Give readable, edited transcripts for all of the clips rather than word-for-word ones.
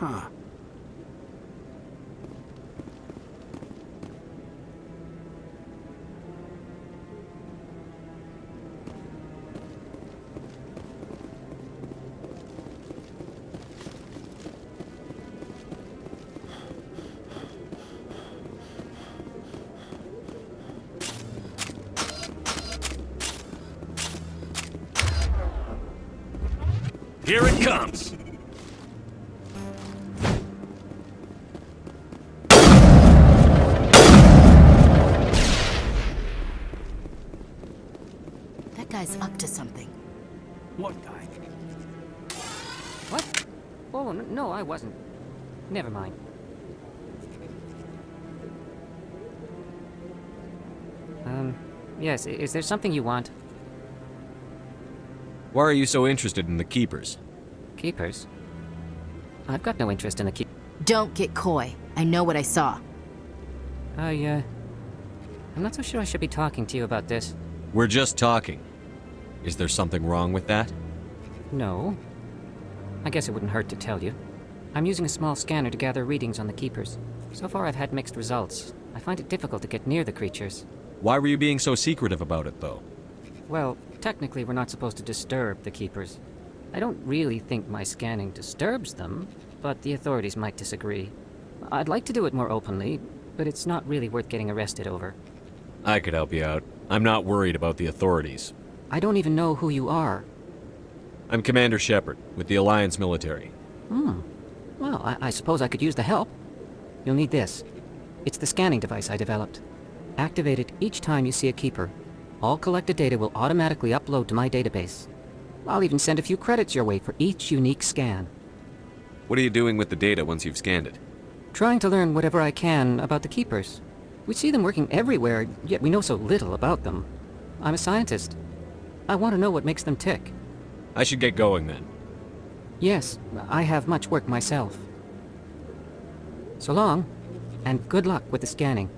Huh. Here it comes! That guy's up to something. What guy? What? Oh, no, I wasn't. Never mind. Yes, is there something you want? Why are you so interested in the Keepers? Keepers? I've got no interest in the keep. Don't get coy. I know what I saw. I'm not so sure I should be talking to you about this. We're just talking. Is there something wrong with that? No. I guess it wouldn't hurt to tell you. I'm using a small scanner to gather readings on the Keepers. So far I've had mixed results. I find it difficult to get near the creatures. Why were you being so secretive about it, though? Well, technically we're not supposed to disturb the Keepers. I don't really think my scanning disturbs them, but the authorities might disagree. I'd like to do it more openly, but it's not really worth getting arrested over. I could help you out. I'm not worried about the authorities. I don't even know who you are. I'm Commander Shepard, with the Alliance military. Well, I suppose I could use the help. You'll need this. It's the scanning device I developed. Activate it each time you see a Keeper. All collected data will automatically upload to my database. I'll even send a few credits your way for each unique scan. What are you doing with the data once you've scanned it? Trying to learn whatever I can about the Keepers. We see them working everywhere, yet we know so little about them. I'm a scientist. I want to know what makes them tick. I should get going then. Yes, I have much work myself. So long, and good luck with the scanning.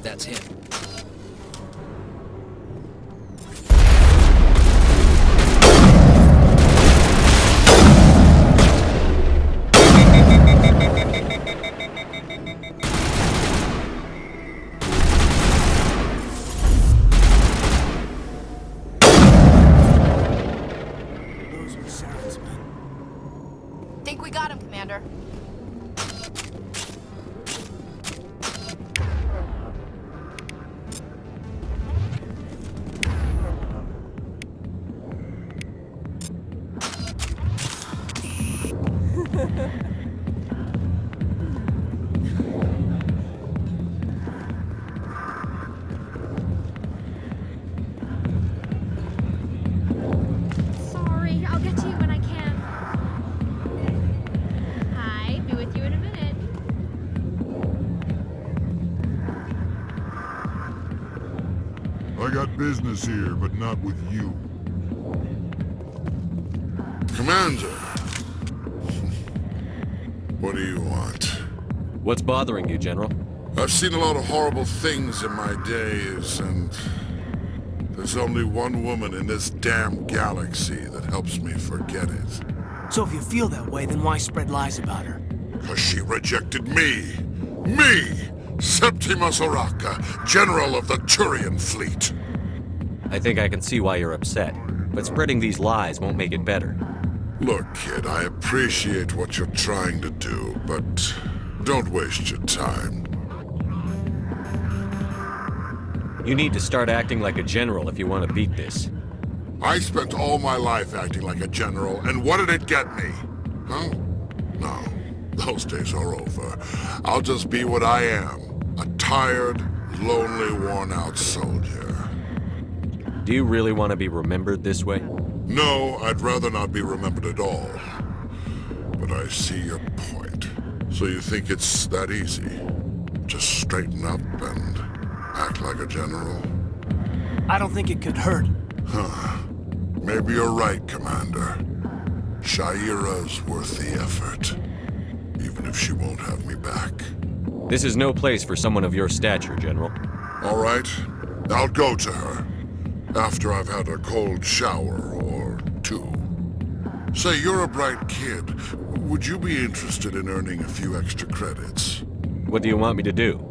That's him. Those were sounds, man. Think we got him, Commander. Sorry, I'll get to you when I can. Hi, be with you in a minute. I got business here, but not with you. Commander! What do you want? What's bothering you, General? I've seen a lot of horrible things in my days, and there's only one woman in this damn galaxy that helps me forget it. So if you feel that way, then why spread lies about her? 'Cause she rejected me! Me! Septimus Oraka, General of the Turian Fleet! I think I can see why you're upset, but spreading these lies won't make it better. Look, kid, I appreciate what you're trying to do, but don't waste your time. You need to start acting like a general if you want to beat this. I spent all my life acting like a general, and what did it get me? Huh? No, those days are over. I'll just be what I am. A tired, lonely, worn-out soldier. Do you really want to be remembered this way? No, I'd rather not be remembered at all. But I see your point. So you think it's that easy? Just straighten up and act like a general? I don't think it could hurt. Huh. Maybe you're right, Commander. Shaira's worth the effort. Even if she won't have me back. This is no place for someone of your stature, General. All right. I'll go to her. After I've had a cold shower or two. Say, you're a bright kid. Would you be interested in earning a few extra credits? What do you want me to do?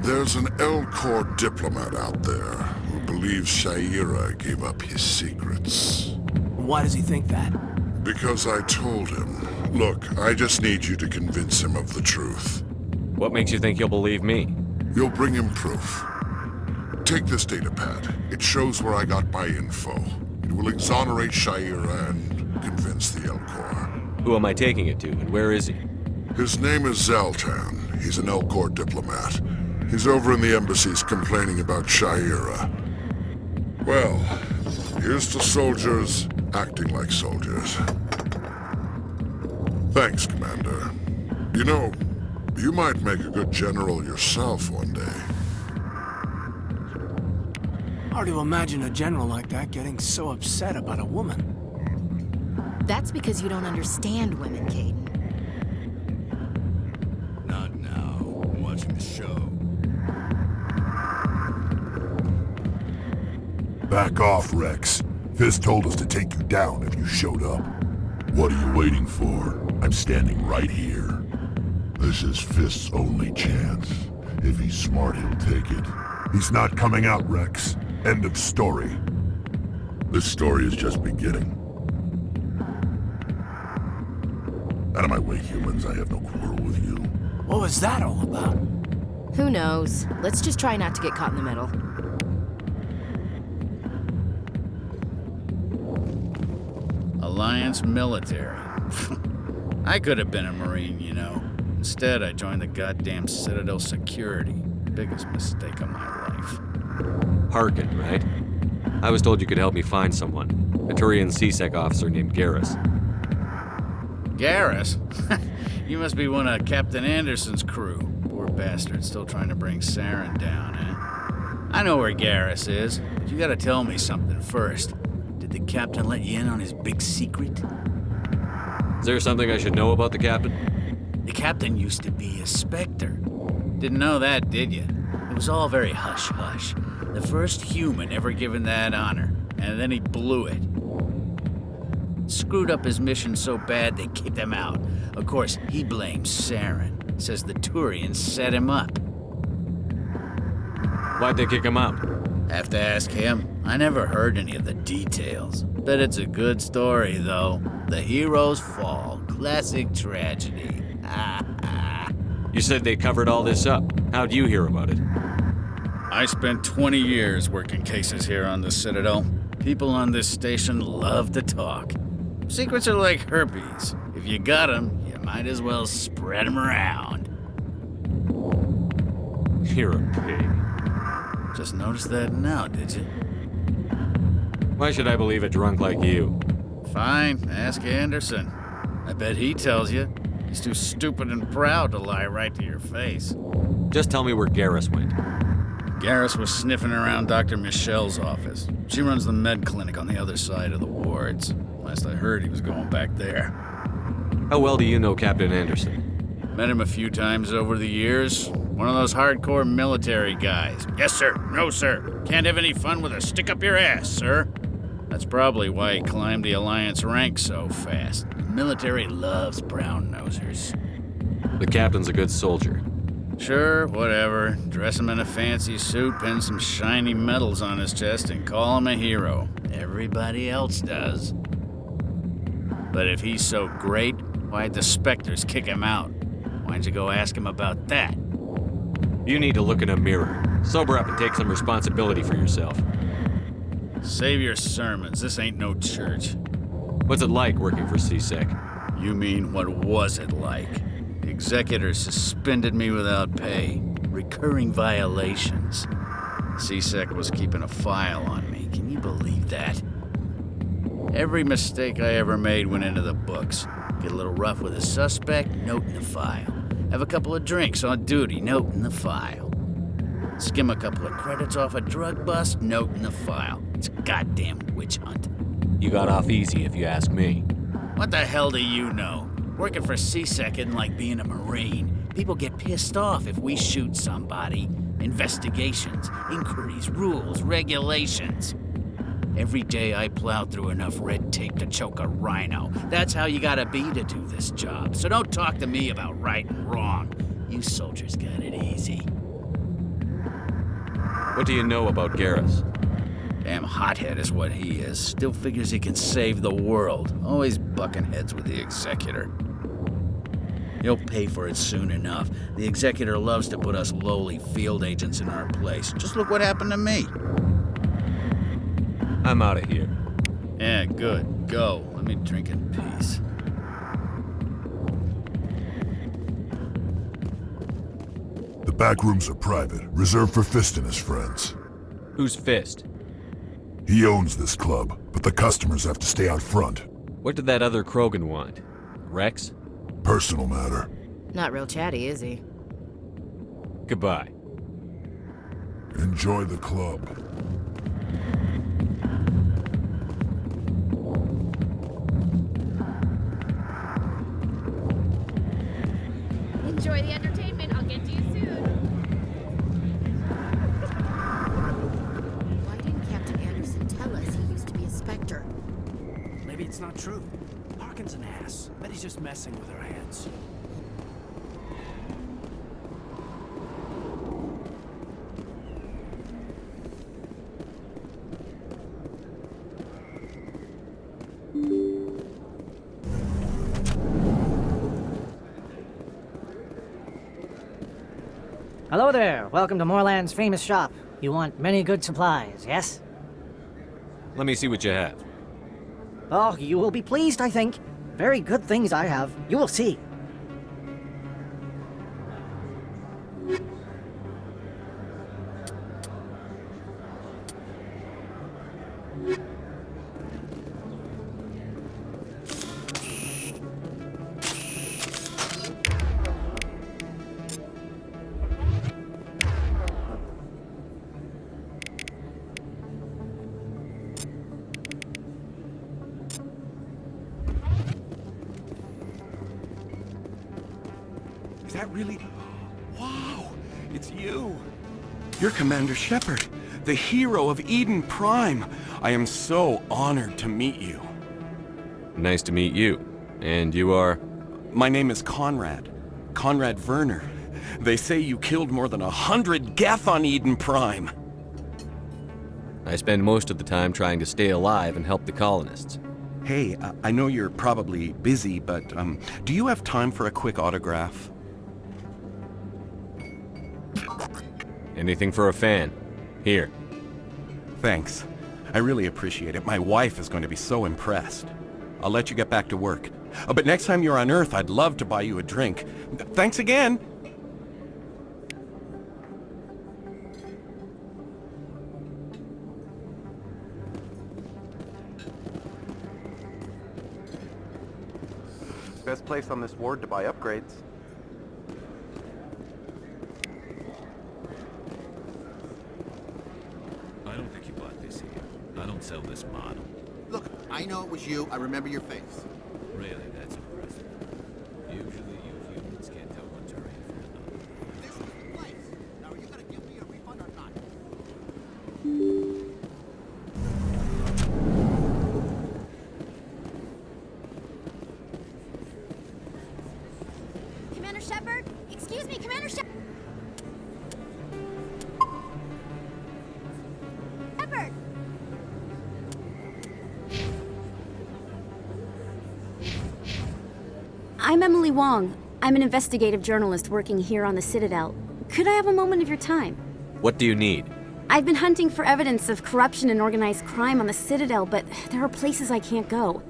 There's an L-Corps diplomat out there who believes Shaira gave up his secrets. Why does he think that? Because I told him. Look, I just need you to convince him of the truth. What makes you think he'll believe me? You'll bring him proof. Take this datapad. It shows where I got my info. It will exonerate Shaira and convince the L-Corps. Who am I taking it to, and where is he? His name is Zaltan. He's an L-Corps diplomat. He's over in the embassies complaining about Shaira. Well, here's to soldiers acting like soldiers. Thanks, Commander. You know, you might make a good general yourself one day. Hard to imagine a general like that getting so upset about a woman. That's because you don't understand women, Caden. Not now. I'm watching the show. Back off, Wrex. Fist told us to take you down if you showed up. What are you waiting for? I'm standing right here. This is Fist's only chance. If he's smart, he'll take it. He's not coming out, Wrex. End of story. This story is just beginning. Out of my way, humans. I have no quarrel with you. What was that all about? Who knows? Let's just try not to get caught in the middle. Alliance military. I could have been a Marine, you know. Instead, I joined the goddamn Citadel security. Biggest mistake of my life. Harkin, right? I was told you could help me find someone. A Turian CSEC officer named Garrus. Garrus? You must be one of Captain Anderson's crew. Poor bastard, still trying to bring Saren down, eh? I know where Garrus is, but you gotta tell me something first. Did the captain let you in on his big secret? Is there something I should know about the captain? The captain used to be a Spectre. Didn't know that, did you? It was all very hush-hush. The first human ever given that honor, and then he blew it. Screwed up his mission so bad they kicked him out. Of course, he blames Saren. Says the Turians set him up. Why'd they kick him out? Have to ask him. I never heard any of the details. Bet it's a good story, though. The heroes fall. Classic tragedy. You said they covered all this up. How'd you hear about it? I spent 20 years working cases here on the Citadel. People on this station love to talk. Secrets are like herpes. If you got them, you might as well spread them around. You're a pig. Just noticed that now, did you? Why should I believe a drunk like you? Fine, ask Anderson. I bet he tells you. He's too stupid and proud to lie right to your face. Just tell me where Garrus went. Garrus was sniffing around Dr. Michelle's office. She runs the med clinic on the other side of the wards. Last I heard, he was going back there. How well do you know Captain Anderson? Met him a few times over the years. One of those hardcore military guys. Yes, sir. No, sir. Can't have any fun with a stick up your ass, sir. That's probably why he climbed the Alliance ranks so fast. The military loves brown-nosers. The captain's a good soldier. Sure, whatever. Dress him in a fancy suit, pin some shiny medals on his chest, and call him a hero. Everybody else does. But if he's so great, why'd the Spectres kick him out? Why'd you go ask him about that? You need to look in a mirror. Sober up and take some responsibility for yourself. Save your sermons. This ain't no church. What's it like working for CSEC? You mean, what was it like? The executors suspended me without pay. Recurring violations. CSEC was keeping a file on me. Can you believe that? Every mistake I ever made went into the books. Get a little rough with a suspect, note in the file. Have a couple of drinks on duty, note in the file. Skim a couple of credits off a drug bust, note in the file. It's a goddamn witch hunt. You got off easy if you ask me. What the hell do you know? Working for CSEC isn't like being a Marine. People get pissed off if we shoot somebody. Investigations, inquiries, rules, regulations. Every day I plow through enough red tape to choke a rhino. That's how you gotta be to do this job. So don't talk to me about right and wrong. You soldiers got it easy. What do you know about Garrus? Damn hothead is what he is. Still figures he can save the world. Always bucking heads with the Executor. He'll pay for it soon enough. The Executor loves to put us lowly field agents in our place. Just look what happened to me. I'm out of here. Yeah, good. Go. Let me drink in peace. The back rooms are private, reserved for Fist and his friends. Who's Fist? He owns this club, but the customers have to stay out front. What did that other Krogan want? Wrex? Personal matter. Not real chatty, is he? Goodbye. Enjoy the club. Enjoy the entertainment. I'll get to you soon. Why didn't Captain Anderson tell us he used to be a Spectre? Maybe it's not true. Harkin's an ass. Bet he's just messing with our heads. Hello there. Welcome to Moorland's famous shop. You want many good supplies, yes? Let me see what you have. Oh, you will be pleased, I think. Very good things I have. You will see. Is that really... Wow! It's you! You're Commander Shepard, the hero of Eden Prime. I am so honored to meet you. Nice to meet you. And you are? My name is Conrad. Conrad Werner. They say you killed more than 100 Geth on Eden Prime. I spend most of the time trying to stay alive and help the colonists. Hey, I know you're probably busy, but do you have time for a quick autograph? Anything for a fan. Here. Thanks. I really appreciate it. My wife is going to be so impressed. I'll let you get back to work. But next time you're on Earth, I'd love to buy you a drink. Thanks again! Best place on this ward to buy upgrades. I don't think you bought this here. I don't sell this model. Look, I know it was you. I remember your face. Really, that's impressive. Usually you humans can't tell what's right from another. This is the place. Now, are you gonna give me a refund or not? Commander Shepard? Excuse me, Commander Shepard! Shepard! I'm Emily Wong. I'm an investigative journalist working here on the Citadel. Could I have a moment of your time? What do you need? I've been hunting for evidence of corruption and organized crime on the Citadel, but there are places I can't go.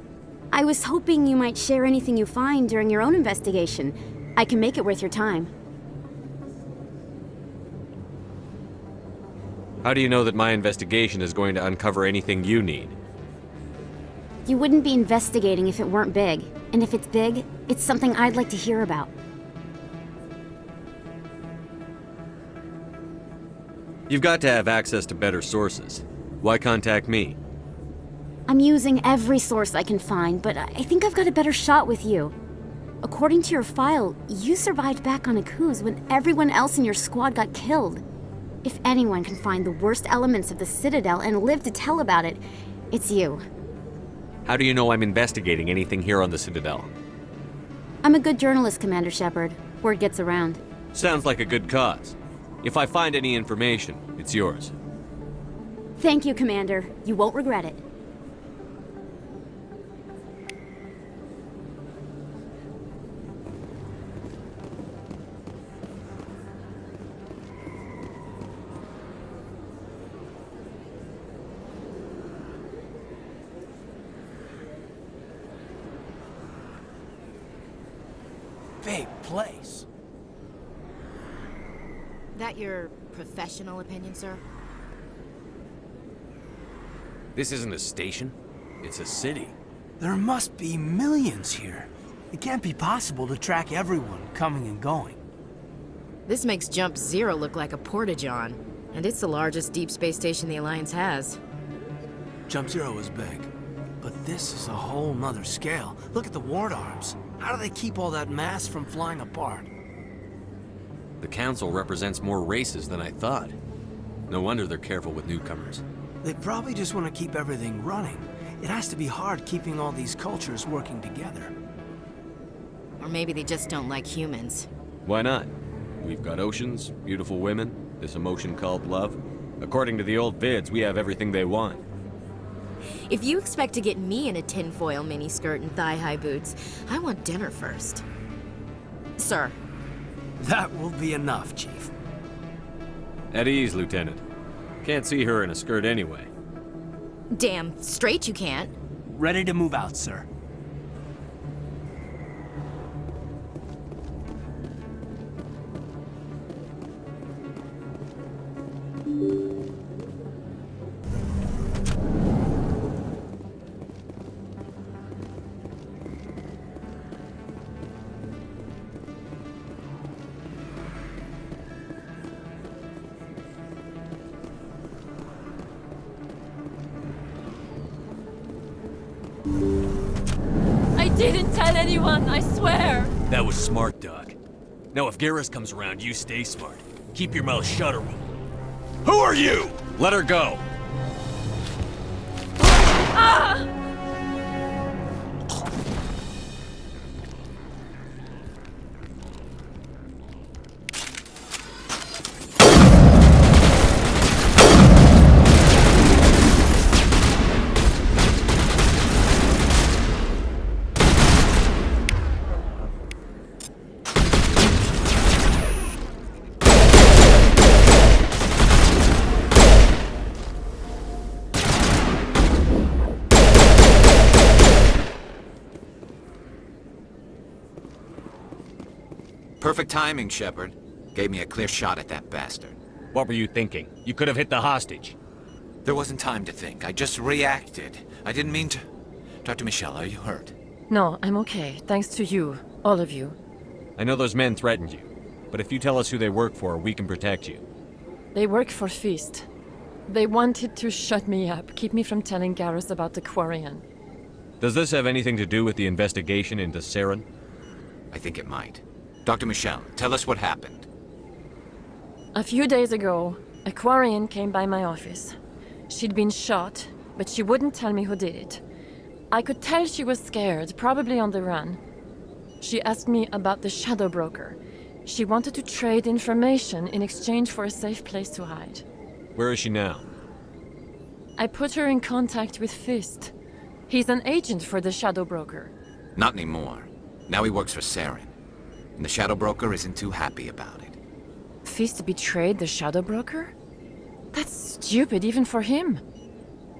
I was hoping you might share anything you find during your own investigation. I can make it worth your time. How do you know that my investigation is going to uncover anything you need? You wouldn't be investigating if it weren't big. And if it's big, it's something I'd like to hear about. You've got to have access to better sources. Why contact me? I'm using every source I can find, but I think I've got a better shot with you. According to your file, you survived back on Akuz when everyone else in your squad got killed. If anyone can find the worst elements of the Citadel and live to tell about it, it's you. How do you know I'm investigating anything here on the Citadel? I'm a good journalist, Commander Shepard. Word gets around. Sounds like a good cause. If I find any information, it's yours. Thank you, Commander. You won't regret it. Big place. That your professional opinion, sir? This isn't a station. It's a city. There must be millions here. It can't be possible to track everyone coming and going. This makes Jump Zero look like a porta-john, and it's the largest deep space station the Alliance has. Jump Zero is big, but this is a whole nother scale. Look at the ward arms. How do they keep all that mass from flying apart? The Council represents more races than I thought. No wonder they're careful with newcomers. They probably just want to keep everything running. It has to be hard keeping all these cultures working together. Or maybe they just don't like humans. Why not? We've got oceans, beautiful women, this emotion called love. According to the old vids, we have everything they want. If you expect to get me in a tinfoil miniskirt and thigh-high boots, I want dinner first. Sir. That will be enough, Chief. At ease, Lieutenant. Can't see her in a skirt anyway. Damn straight you can't. Ready to move out, sir. I didn't tell anyone, I swear! That was smart, Doc. Now if Garrus comes around, you stay smart. Keep your mouth shut or Who are you? Let her go! Ah! Perfect timing, Shepard. Gave me a clear shot at that bastard. What were you thinking? You could have hit the hostage. There wasn't time to think. I just reacted. I didn't mean to... Dr. Michelle, are you hurt? No, I'm okay. Thanks to you. All of you. I know those men threatened you, but if you tell us who they work for, we can protect you. They work for Feast. They wanted to shut me up, keep me from telling Garrus about the Quarian. Does this have anything to do with the investigation into Saren? I think it might. Dr. Michelle, tell us what happened. A few days ago, a Quarian came by my office. She'd been shot, but she wouldn't tell me who did it. I could tell she was scared, probably on the run. She asked me about the Shadow Broker. She wanted to trade information in exchange for a safe place to hide. Where is she now? I put her in contact with Fist. He's an agent for the Shadow Broker. Not anymore. Now he works for Saren. And the Shadow Broker isn't too happy about it. Fist betrayed the Shadow Broker? That's stupid even for him.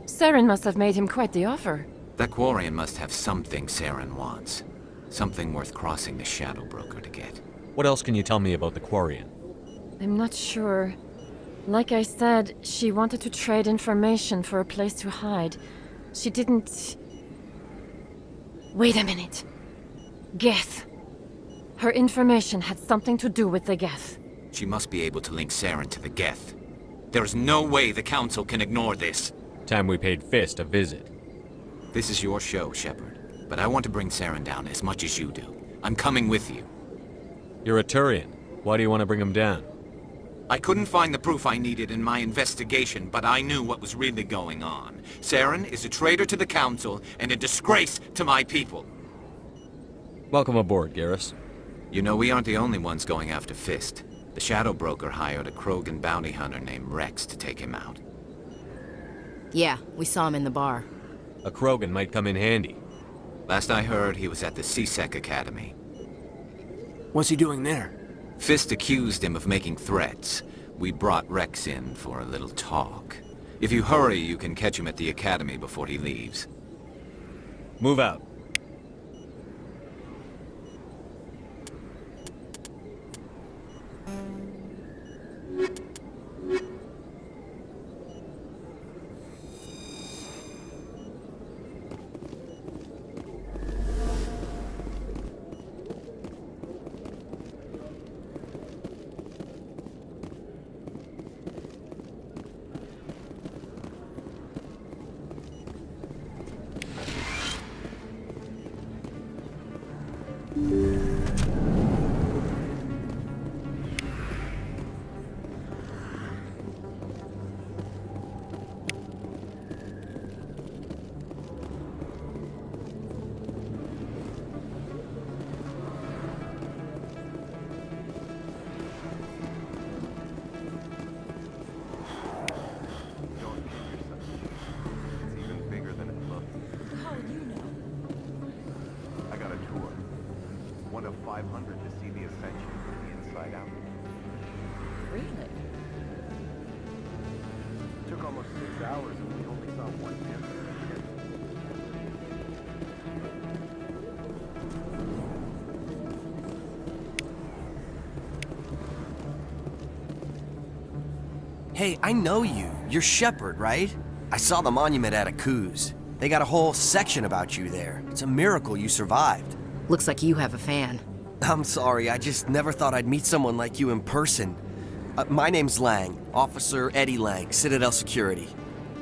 Saren must have made him quite the offer. That Quarian must have something Saren wants. Something worth crossing the Shadow Broker to get. What else can you tell me about the Quarian? I'm not sure. Like I said, she wanted to trade information for a place to hide. She didn't... Wait a minute. Geth. Her information had something to do with the Geth. She must be able to link Saren to the Geth. There is no way the Council can ignore this. Time we paid Fist a visit. This is your show, Shepard. But I want to bring Saren down as much as you do. I'm coming with you. You're a Turian. Why do you want to bring him down? I couldn't find the proof I needed in my investigation, but I knew what was really going on. Saren is a traitor to the Council and a disgrace to my people. Welcome aboard, Garrus. You know, we aren't the only ones going after Fist. The Shadow Broker hired a Krogan bounty hunter named Wrex to take him out. Yeah, we saw him in the bar. A Krogan might come in handy. Last I heard, he was at the CSEC Academy. What's he doing there? Fist accused him of making threats. We brought Wrex in for a little talk. If you hurry, you can catch him at the Academy before he leaves. Move out. Hey, I know you. You're Shepard, right? I saw the monument at Akuz. They got a whole section about you there. It's a miracle you survived. Looks like you have a fan. I'm sorry, I just never thought I'd meet someone like you in person. My name's Lang, Officer Eddie Lang, Citadel Security.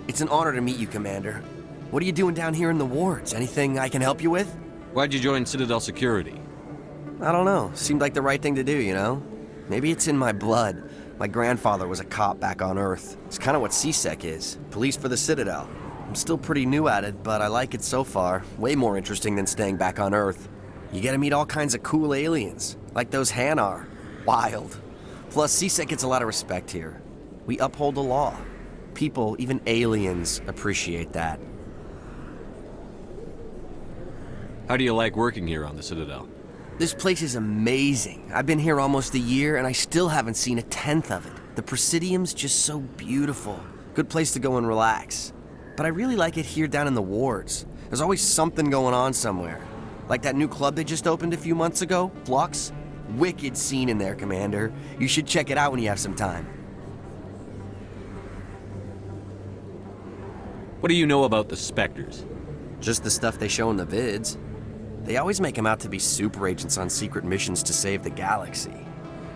It's an honor to meet you, Commander. What are you doing down here in the wards? Anything I can help you with? Why'd you join Citadel Security? I don't know. Seemed like the right thing to do, you know? Maybe it's in my blood. My grandfather was a cop back on Earth. It's kind of what CSEC is. Police for the Citadel. I'm still pretty new at it, but I like it so far. Way more interesting than staying back on Earth. You get to meet all kinds of cool aliens, like those Hanar. Wild. Plus, CSEC gets a lot of respect here. We uphold the law. People, even aliens, appreciate that. How do you like working here on the Citadel? This place is amazing. I've been here almost a year, and I still haven't seen a tenth of it. The Presidium's just so beautiful. Good place to go and relax. But I really like it here down in the wards. There's always something going on somewhere. Like that new club they just opened a few months ago, Flux. Wicked scene in there, Commander. You should check it out when you have some time. What do you know about the Spectres? Just the stuff they show in the vids. They always make them out to be super agents on secret missions to save the galaxy.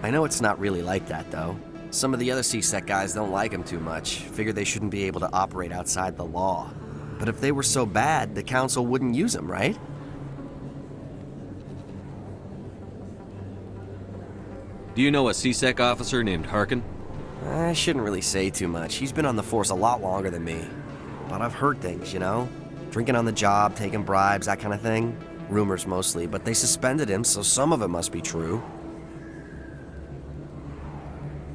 I know it's not really like that, though. Some of the other CSEC guys don't like them too much, figure they shouldn't be able to operate outside the law. But if they were so bad, the Council wouldn't use them, right? Do you know a CSEC officer named Harkin? I shouldn't really say too much. He's been on the force a lot longer than me. But I've heard things, you know? Drinking on the job, taking bribes, that kind of thing. Rumors mostly, but they suspended him, so some of it must be true.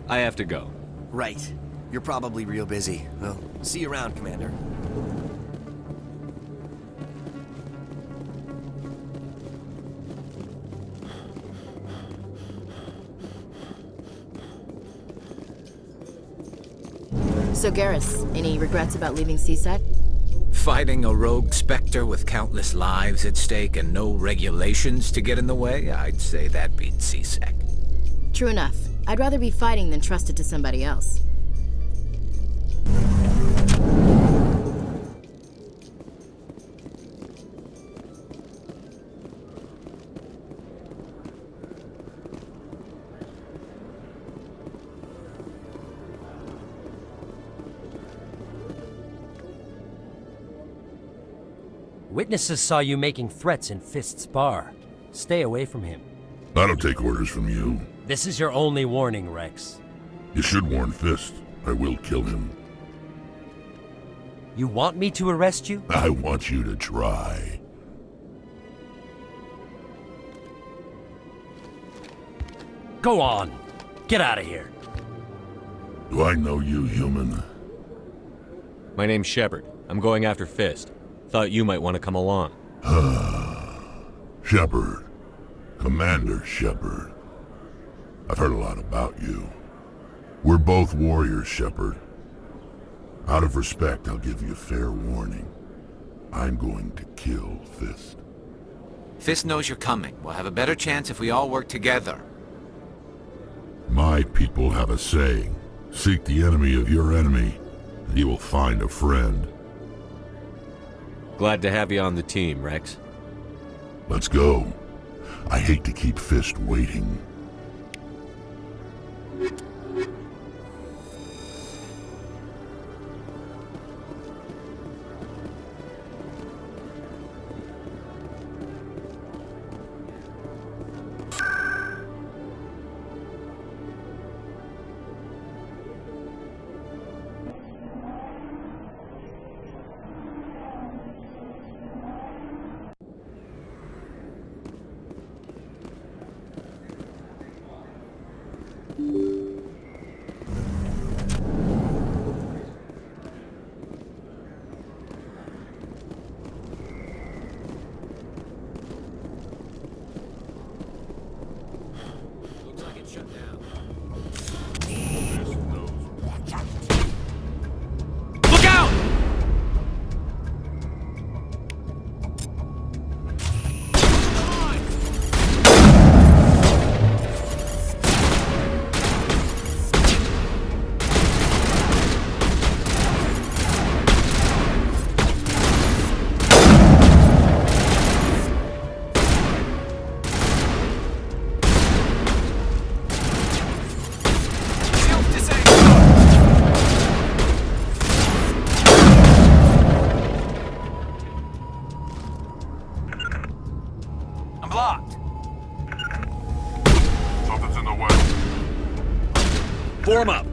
I have to go. Right. You're probably real busy. Well, see you around, Commander. So Garrus, any regrets about leaving CSEC? Fighting a rogue Spectre with countless lives at stake and no regulations to get in the way, I'd say that beats CSEC. True enough. I'd rather be fighting than trusted to somebody else. Witnesses saw you making threats in Fist's bar. Stay away from him. I don't take orders from you. This is your only warning, Wrex. You should warn Fist. I will kill him. You want me to arrest you? I want you to try. Go on. Get out of here. Do I know you, human? My name's Shepard. I'm going after Fist. Thought you might want to come along. Shepard. Commander Shepard. I've heard a lot about you. We're both warriors, Shepard. Out of respect, I'll give you a fair warning. I'm going to kill Fist. Fist knows you're coming. We'll have a better chance if we all work together. My people have a saying. Seek the enemy of your enemy, and you will find a friend. Glad to have you on the team, Wrex. Let's go. I hate to keep Fist waiting. Form up.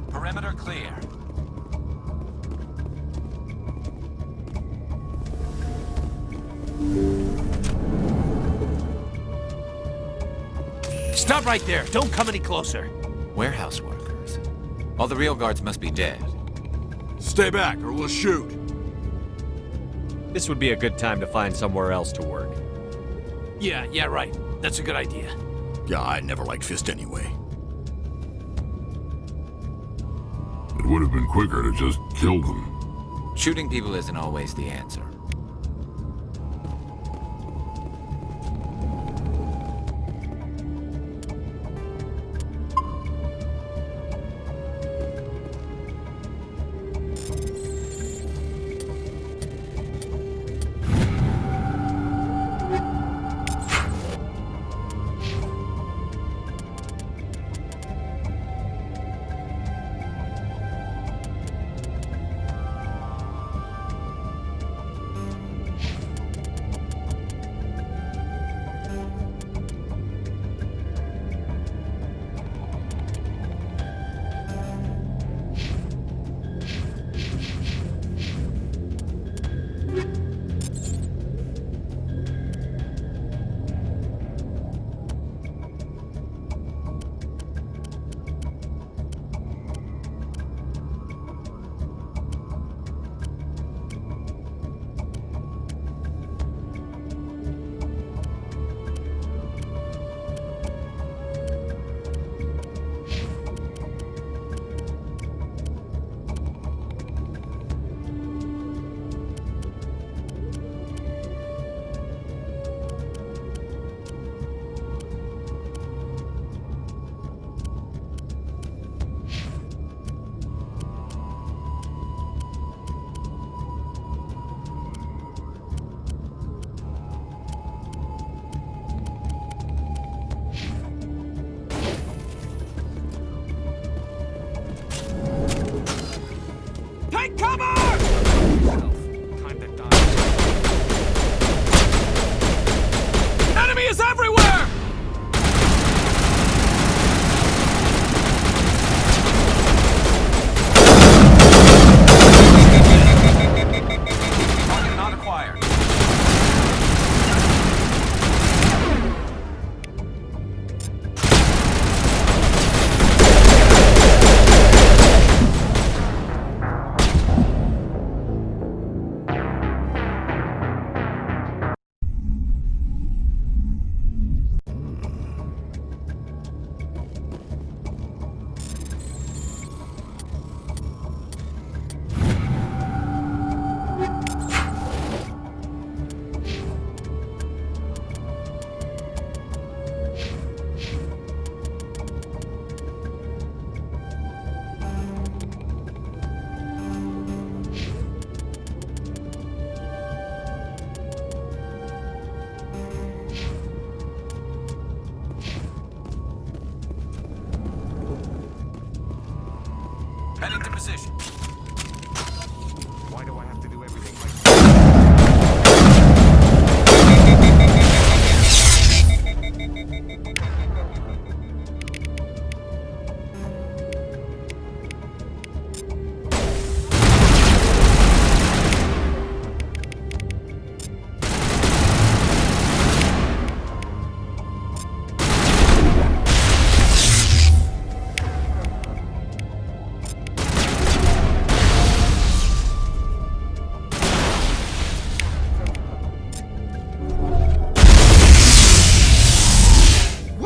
Perimeter clear. Stop right there. Don't come any closer. Warehouse workers. All the real guards must be dead. Stay back, or we'll shoot. This would be a good time to find somewhere else to work. Yeah, right. That's a good idea. Yeah, I never liked Fist anyway. It would have been quicker to just kill them. Shooting people isn't always the answer.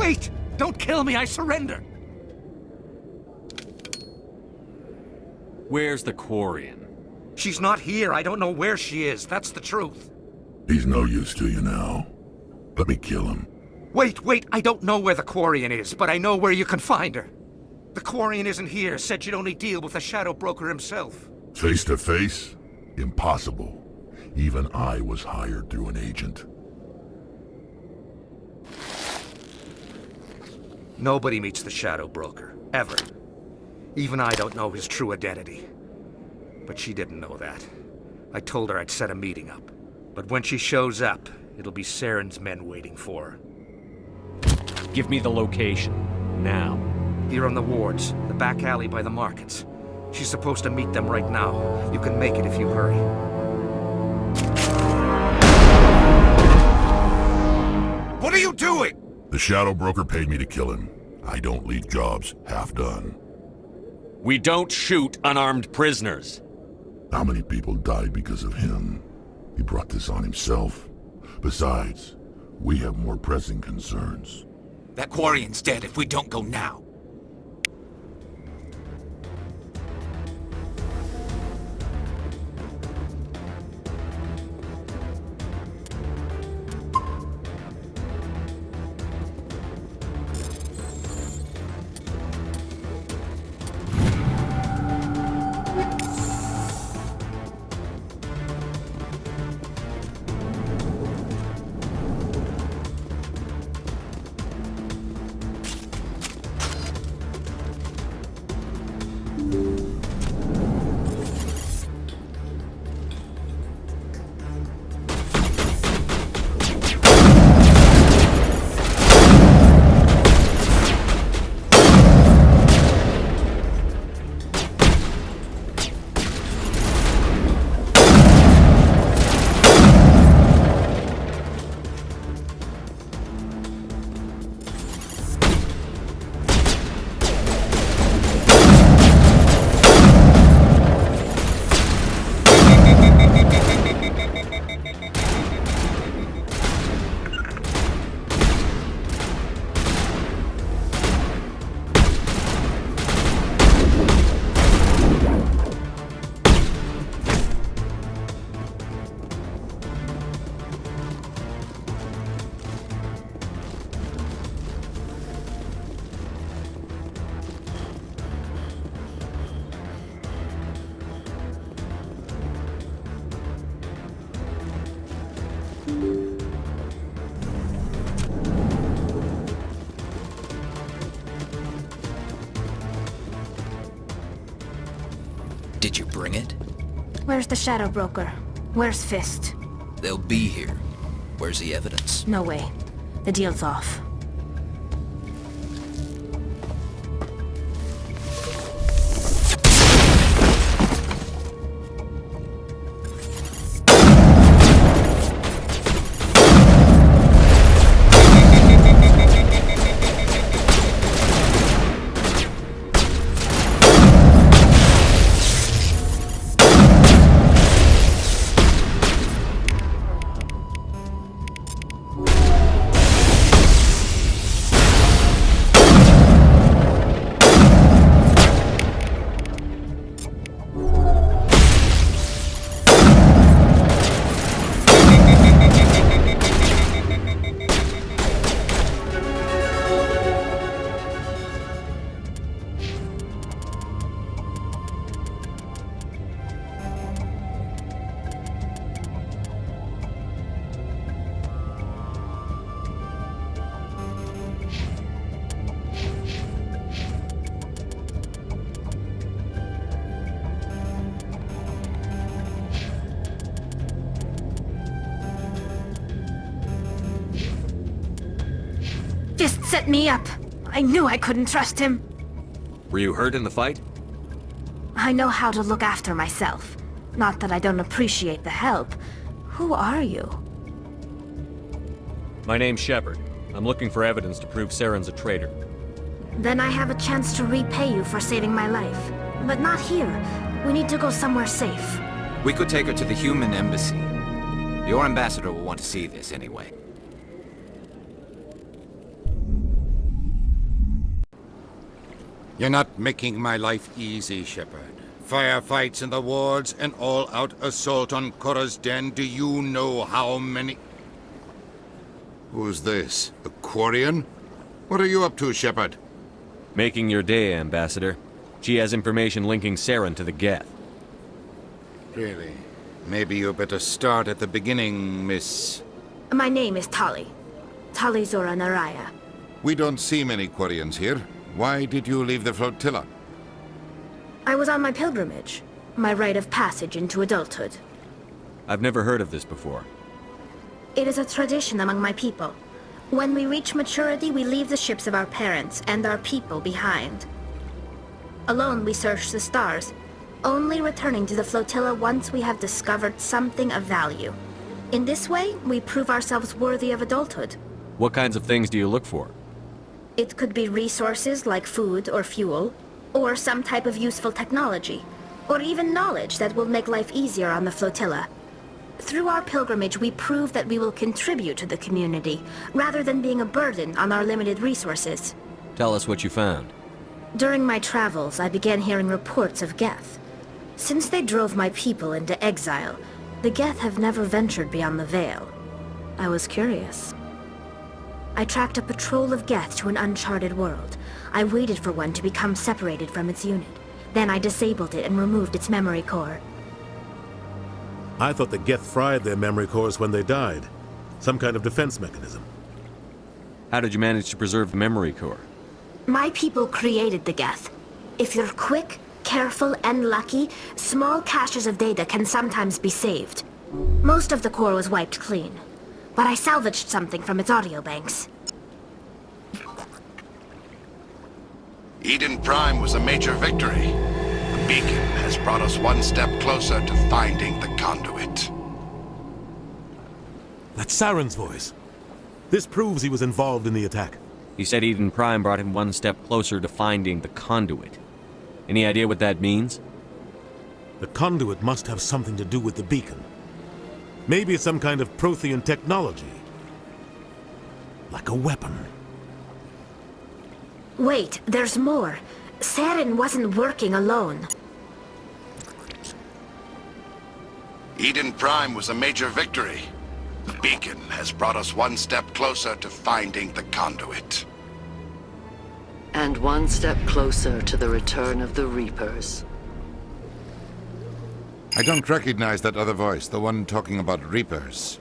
Wait! Don't kill me, I surrender! Where's the Quarian? She's not here. I don't know where she is. That's the truth. He's no use to you now. Let me kill him. Wait, I don't know where the Quarian is, but I know where you can find her. The Quarian isn't here, said you'd only deal with the Shadow Broker himself. Face to face? Impossible. Even I was hired through an agent. Nobody meets the Shadow Broker, ever. Even I don't know his true identity. But she didn't know that. I told her I'd set a meeting up. But when she shows up, it'll be Saren's men waiting for her. Give me the location. Now. Here on the wards, the back alley by the markets. She's supposed to meet them right now. You can make it if you hurry. What are you doing? The Shadow Broker paid me to kill him. I don't leave jobs half done. We don't shoot unarmed prisoners. How many people died because of him? He brought this on himself. Besides, we have more pressing concerns. That Quarian's dead if we don't go now. Did you bring it? Where's the Shadow Broker? Where's Fist? They'll be here. Where's the evidence? No way. The deal's off. Fist set me up. I knew I couldn't trust him. Were you hurt in the fight? I know how to look after myself. Not that I don't appreciate the help. Who are you? My name's Shepard. I'm looking for evidence to prove Saren's a traitor. Then I have a chance to repay you for saving my life. But not here. We need to go somewhere safe. We could take her to the human embassy. Your ambassador will want to see this anyway. You're not making my life easy, Shepard. Firefights in the wards, an all-out assault on Korra's den. Do you know how many... Who's this? A Quarian? What are you up to, Shepard? Making your day, Ambassador. She has information linking Saren to the Geth. Really? Maybe you better start at the beginning, Miss... My name is Tali. Tali Zora Naraya. We don't see many Quarians here. Why did you leave the flotilla? I was on my pilgrimage. My rite of passage into adulthood. I've never heard of this before. It is a tradition among my people. When we reach maturity, we leave the ships of our parents and our people behind. Alone, we search the stars, only returning to the flotilla once we have discovered something of value. In this way, we prove ourselves worthy of adulthood. What kinds of things do you look for? It could be resources like food or fuel, or some type of useful technology, or even knowledge that will make life easier on the flotilla. Through our pilgrimage, we prove that we will contribute to the community, rather than being a burden on our limited resources. Tell us what you found. During my travels, I began hearing reports of Geth. Since they drove my people into exile, the Geth have never ventured beyond the Veil. I was curious. I tracked a patrol of Geth to an uncharted world. I waited for one to become separated from its unit. Then I disabled it and removed its memory core. I thought the Geth fried their memory cores when they died. Some kind of defense mechanism. How did you manage to preserve the memory core? My people created the Geth. If you're quick, careful, and lucky, small caches of data can sometimes be saved. Most of the core was wiped clean, but I salvaged something from its audio banks. Eden Prime was a major victory. The beacon has brought us one step closer to finding the conduit. That's Saren's voice. This proves he was involved in the attack. He said Eden Prime brought him one step closer to finding the conduit. Any idea what that means? The conduit must have something to do with the beacon. Maybe it's some kind of Prothean technology. Like a weapon. Wait, there's more. Saren wasn't working alone. Eden Prime was a major victory. The beacon has brought us one step closer to finding the conduit. And one step closer to the return of the Reapers. I don't recognize that other voice, the one talking about Reapers.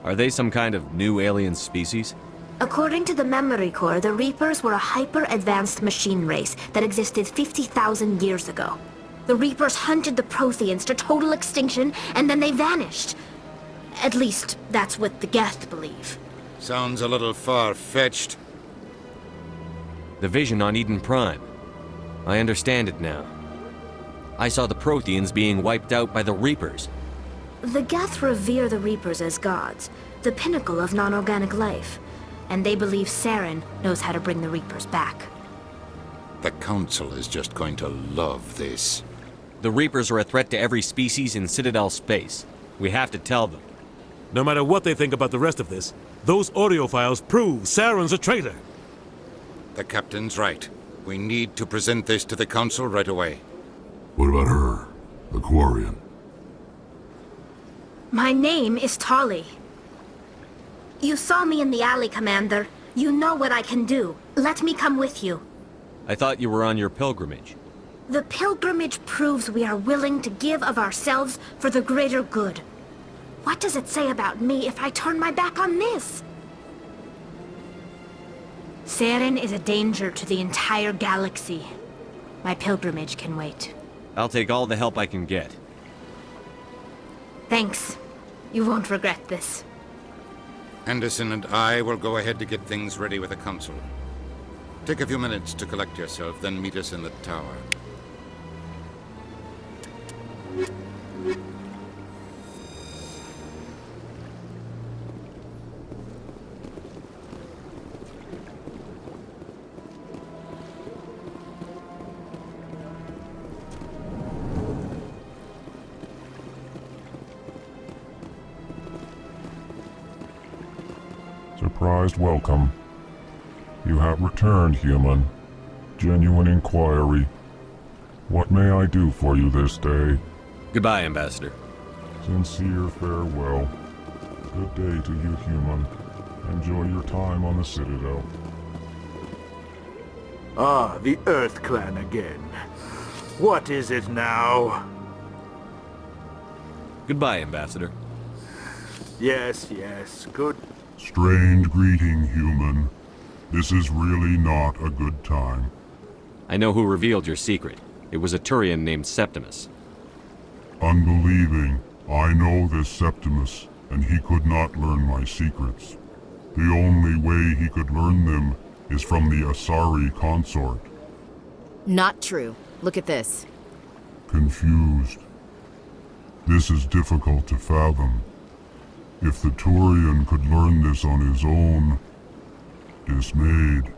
Are they some kind of new alien species? According to the memory core, the Reapers were a hyper-advanced machine race that existed 50,000 years ago. The Reapers hunted the Protheans to total extinction, and then they vanished. At least, that's what the Geth believe. Sounds a little far-fetched. The vision on Eden Prime. I understand it now. I saw the Protheans being wiped out by the Reapers. The Geth revere the Reapers as gods, the pinnacle of non-organic life. And they believe Saren knows how to bring the Reapers back. The Council is just going to love this. The Reapers are a threat to every species in Citadel space. We have to tell them. No matter what they think about the rest of this, those audio files prove Saren's a traitor. The Captain's right. We need to present this to the Council right away. What about her? The Quarian? My name is Tali. You saw me in the alley, Commander. You know what I can do. Let me come with you. I thought you were on your pilgrimage. The pilgrimage proves we are willing to give of ourselves for the greater good. What does it say about me if I turn my back on this? Saren is a danger to the entire galaxy. My pilgrimage can wait. I'll take all the help I can get. Thanks. You won't regret this. Anderson and I will go ahead to get things ready with the Council. Take a few minutes to collect yourself, then meet us in the tower. Surprised welcome. You have returned, human. Genuine inquiry. What may I do for you this day? Goodbye, Ambassador. Sincere farewell. Good day to you, human. Enjoy your time on the Citadel. Ah, the Earth Clan again. What is it now? Goodbye, Ambassador. Yes, good. Strange greeting, human. This is really not a good time. I know who revealed your secret. It was a Turian named Septimus. Unbelieving. I know this Septimus, and he could not learn my secrets. The only way he could learn them is from the Asari Consort. Not true. Look at this. Confused. This is difficult to fathom. If the Turian could learn this on his own, dismayed,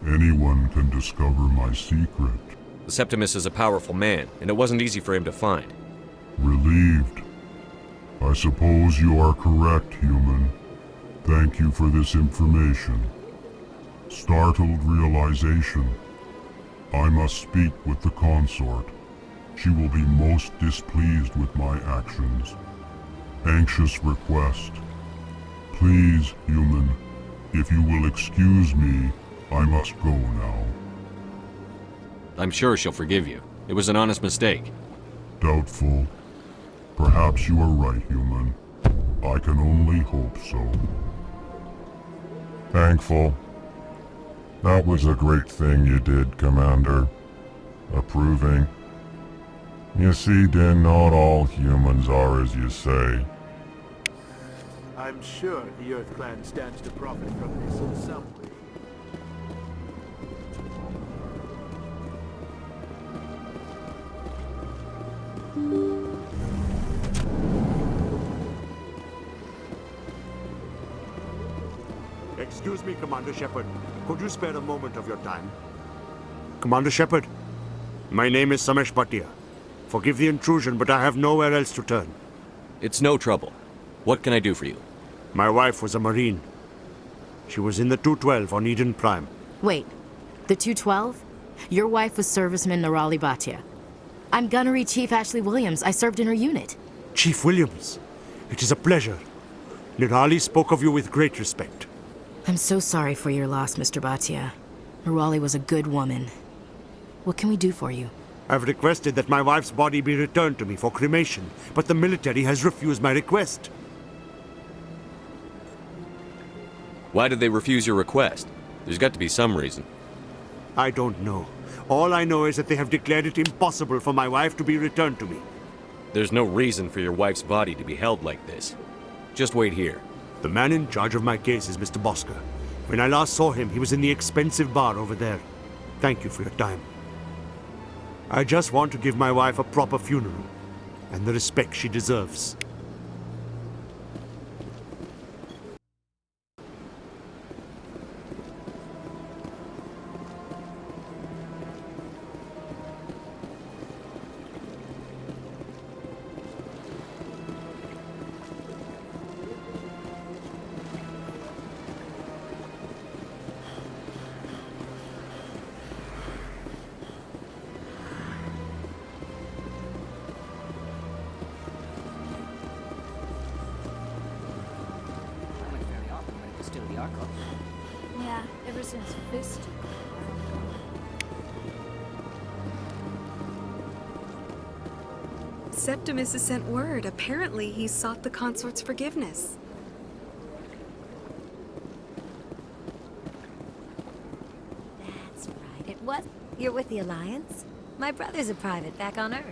anyone can discover my secret. The Septimus is a powerful man, and it wasn't easy for him to find. Relieved. I suppose you are correct, human. Thank you for this information. Startled realization. I must speak with the consort. She will be most displeased with my actions. Anxious request. Please, human, if you will excuse me, I must go now. I'm sure she'll forgive you. It was an honest mistake. Doubtful. Perhaps you are right, human. I can only hope so. Thankful. That was a great thing you did, Commander. Approving. You see, Din, not all humans are as you say. I'm sure the Earth Clan stands to profit from this in some way. Excuse me, Commander Shepard. Could you spare a moment of your time? Commander Shepard, my name is Samesh Bhatia. Forgive the intrusion, but I have nowhere else to turn. It's no trouble. What can I do for you? My wife was a Marine. She was in the 212 on Eden Prime. Wait, the 212? Your wife was serviceman Nirali Bhatia. I'm Gunnery Chief Ashley Williams. I served in her unit. Chief Williams, it is a pleasure. Nirali spoke of you with great respect. I'm so sorry for your loss, Mr. Bhatia. Nirali was a good woman. What can we do for you? I've requested that my wife's body be returned to me for cremation, but the military has refused my request. Why did they refuse your request? There's got to be some reason. I don't know. All I know is that they have declared it impossible for my wife to be returned to me. There's no reason for your wife's body to be held like this. Just wait here. The man in charge of my case is Mr. Bosker. When I last saw him, he was in the expensive bar over there. Thank you for your time. I just want to give my wife a proper funeral, and the respect she deserves. Yeah, ever since Fist. Septimus has sent word. Apparently, he sought the consort's forgiveness. That's right. It was. You're with the Alliance? My brother's a private back on Earth.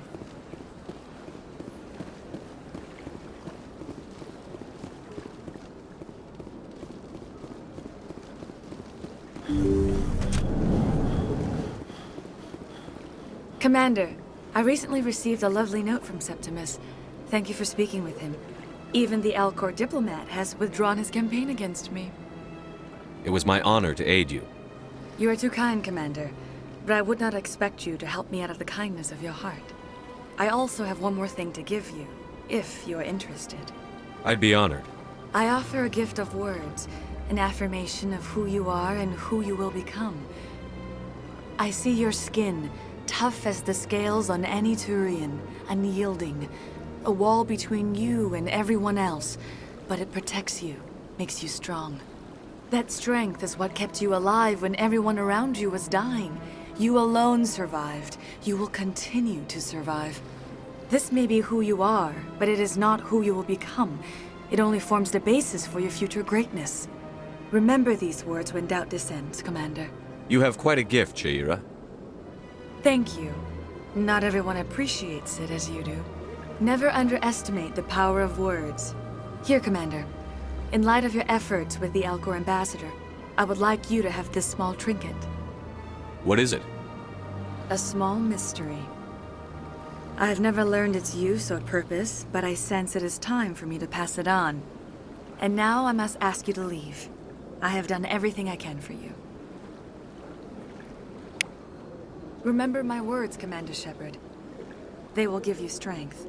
Commander, I recently received a lovely note from Septimus. Thank you for speaking with him. Even the Alcor diplomat has withdrawn his campaign against me. It was my honor to aid you. You are too kind, Commander, but I would not expect you to help me out of the kindness of your heart. I also have one more thing to give you, if you are interested. I'd be honored. I offer a gift of words, an affirmation of who you are and who you will become. I see your skin, tough as the scales on any Turian, unyielding. A wall between you and everyone else, but it protects you, makes you strong. That strength is what kept you alive when everyone around you was dying. You alone survived. You will continue to survive. This may be who you are, but it is not who you will become. It only forms the basis for your future greatness. Remember these words when doubt descends, Commander. You have quite a gift, Shaira. Thank you. Not everyone appreciates it as you do. Never underestimate the power of words. Here, Commander. In light of your efforts with the Alcor ambassador, I would like you to have this small trinket. What is it? A small mystery. I have never learned its use or purpose, but I sense it is time for me to pass it on. And now I must ask you to leave. I have done everything I can for you. Remember my words, Commander Shepard. They will give you strength.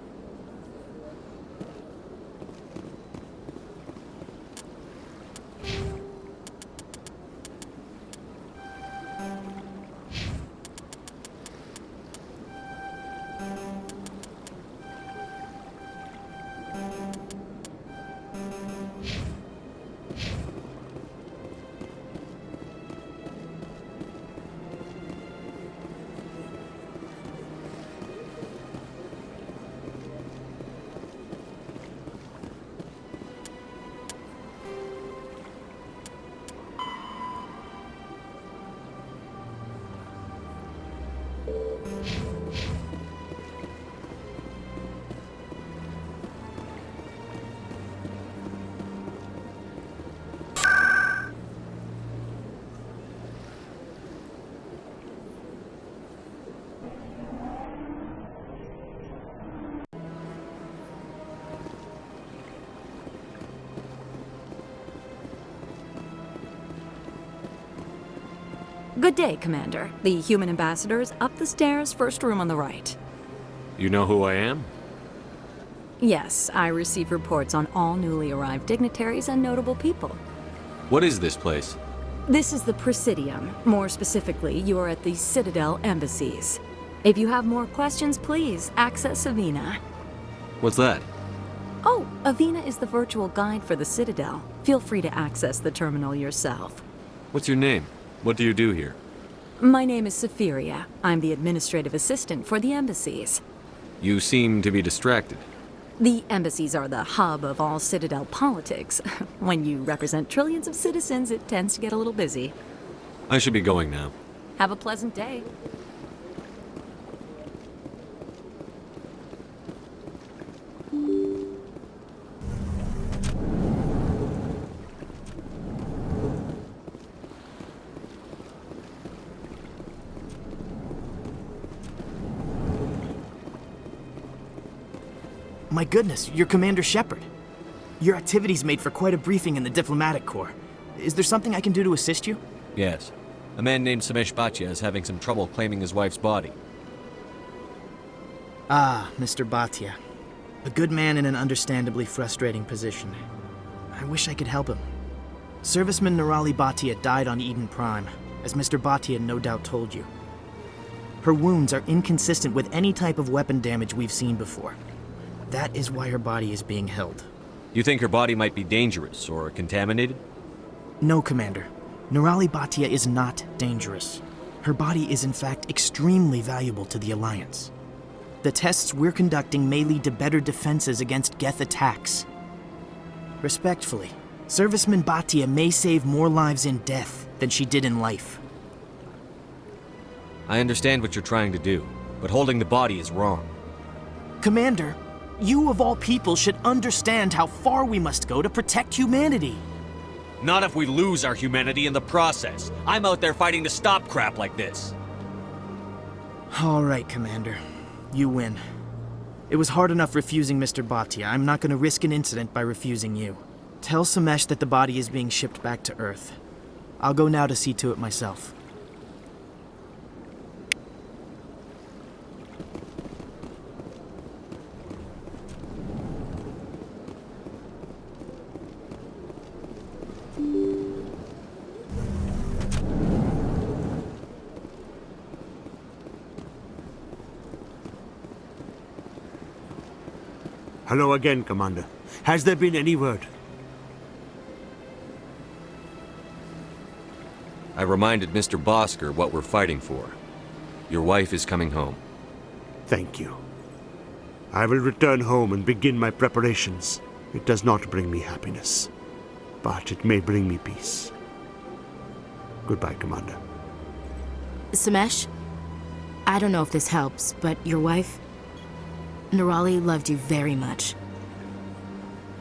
Good day, Commander. The human ambassador is up the stairs, first room on the right. You know who I am? Yes, I receive reports on all newly arrived dignitaries and notable people. What is this place? This is the Presidium. More specifically, you are at the Citadel embassies. If you have more questions, please access Avina. What's that? Oh, Avina is the virtual guide for the Citadel. Feel free to access the terminal yourself. What's your name? What do you do here? My name is Safiria. I'm the administrative assistant for the embassies. You seem to be distracted. The embassies are the hub of all Citadel politics. When you represent trillions of citizens, it tends to get a little busy. I should be going now. Have a pleasant day. My goodness, you're Commander Shepard. Your activities made for quite a briefing in the Diplomatic Corps. Is there something I can do to assist you? Yes. A man named Samesh Bhatia is having some trouble claiming his wife's body. Ah, Mr. Bhatia. A good man in an understandably frustrating position. I wish I could help him. Serviceman Nirali Bhatia died on Eden Prime, as Mr. Bhatia no doubt told you. Her wounds are inconsistent with any type of weapon damage we've seen before. That is why her body is being held. You think her body might be dangerous or contaminated? No, Commander. Nirali Bhatia is not dangerous. Her body is in fact extremely valuable to the Alliance. The tests we're conducting may lead to better defenses against Geth attacks. Respectfully, Serviceman Bhatia may save more lives in death than she did in life. I understand what you're trying to do, but holding the body is wrong. Commander, you of all people should understand how far we must go to protect humanity. Not if we lose our humanity in the process. I'm out there fighting to stop crap like this. All right, Commander. You win. It was hard enough refusing Mr. Bhatia. I'm not going to risk an incident by refusing you. Tell Samesh that the body is being shipped back to Earth. I'll go now to see to it myself. Hello again, Commander. Has there been any word? I reminded Mr. Bosker what we're fighting for. Your wife is coming home. Thank you. I will return home and begin my preparations. It does not bring me happiness, but it may bring me peace. Goodbye, Commander. Samesh, I don't know if this helps, but your wife, Nerali, loved you very much.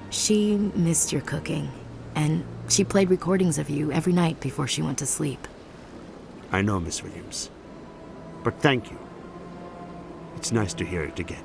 She missed your cooking, and she played recordings of you every night before she went to sleep. I know, Miss Williams. But thank you. It's nice to hear it again.